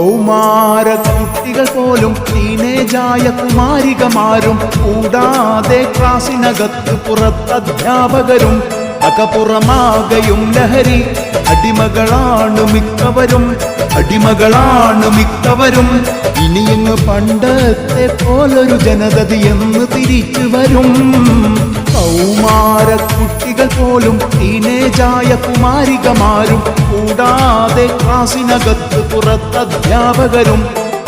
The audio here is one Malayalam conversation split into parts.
കൗമാര കുട്ടികൾ പോലും ടീനേജായ കുമാരികമാരും കൂടാതെ ക്ലാസിനകത്ത് പുറത്തധ്യാപകരും അകപുറമാകയും ലഹരി അടിമകളാണ് മിക്കവരും ഇനിയങ്ങ് പണ്ടത്തെ പോലൊരു ജനതതി എന്ന് തിരിച്ചു വരും കൗമാര കുട്ടികൾ പോലും ടീനേജായ കുമാരികമാരും കൂടാതെ ക്ലാസിനകത്ത് പുറത്തധ്യാപകരും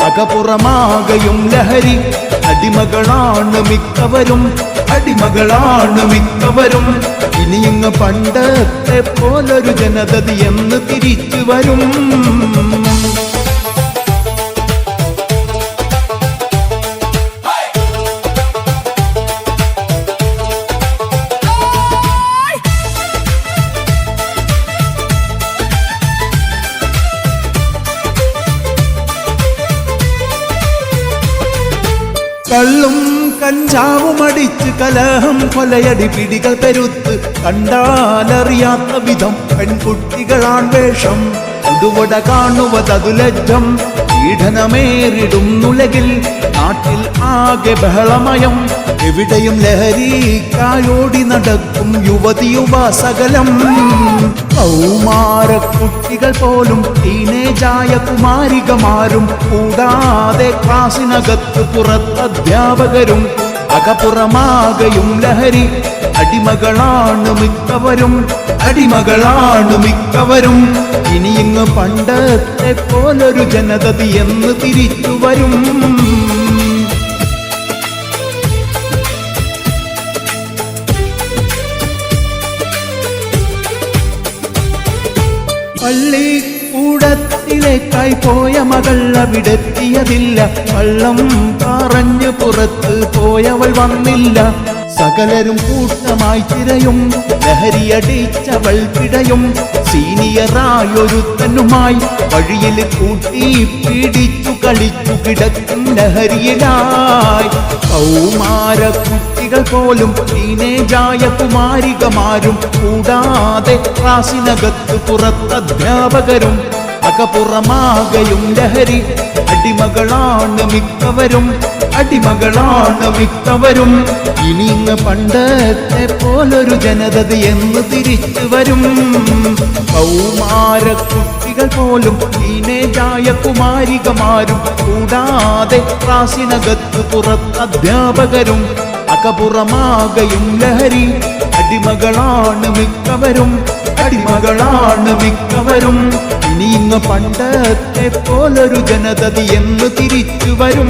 അകപുറമാകയും ലഹരി അടിമകളാണ് മിക്കവരും ഇനിയങ്ങ് പണ്ടത്തെ പോലൊരു ജനതതി എന്ന് തിരിച്ചു വരും കള്ളും കഞ്ചാവും അടിച്ച് കലഹം കൊലയടി പിടികൾ പെരുത്ത് കണ്ടാലറിയാത്ത വിധം പെൺകുട്ടികളാൺ വേഷം ഉടുവട കാണുവതതു ലജ്ജം പീഡനമേറിടും നുലകിൽ നാട്ടിൽ ആകെ ബഹളമയം എവിടെയും ലഹരിക്കായോടി നടക്കും യുവതിയുവ സകലം കൗമാര കുട്ടികൾ പോലും ടീനേജായ കുമാരികമാരും കൂടാതെ ക്ലാസിനകത്ത് പുറത്തധ്യാപകരും അകപുറമാകയും ലഹരി അടിമകളാണ് മിക്കവരും ഇനിയിങ്ങ് പണ്ടത്തെ പോലൊരു ജനതതി എന്ന് തിരിച്ചു വരും പള്ളിക്കൂടത്തിലേക്കായി പോയ മകൾ അവിടെത്തിയതില്ല കള്ളം പറഞ്ഞു പുറത്ത് പോയവൾ വന്നില്ല സകലരും കൂട്ടമായി തിരയും ലഹരിയടിച്ചവൾ പിടയും സീനിയറായൊരുത്തനുമായി വഴിയിൽ കൂട്ടി പീഡിച്ചു കളിച്ചു കിടക്കും ലഹരിയിലായി കൗമാര കുട്ടികൾ പോലും ടീനേജായ കുമാരികമാരും കൂടാതെ ക്ലാസിനകത്ത് പുറത്തധ്യാപകരും അകപുറമാകയും ലഹരി അടിമകളാണ് മിക്കവരും ഇനിങ്ങ് പണ്ടത്തെ പോലൊരു ജനതതി എന്ന് തിരിച്ചു വരും കൗമാര കുട്ടികൾ പോലും ടീനേജായ കുമാരികമാരും കൂടാതെ ക്ലാസിനകത്ത് പുറത്തധ്യാപകരും അകപുറമാകയും ലഹരി അടിമകളാണ് മിക്കവരും ഇനിയിങ്ങ് പണ്ടത്തെ പോലൊരു ജനതതി എന്ന് തിരിച്ചു വരും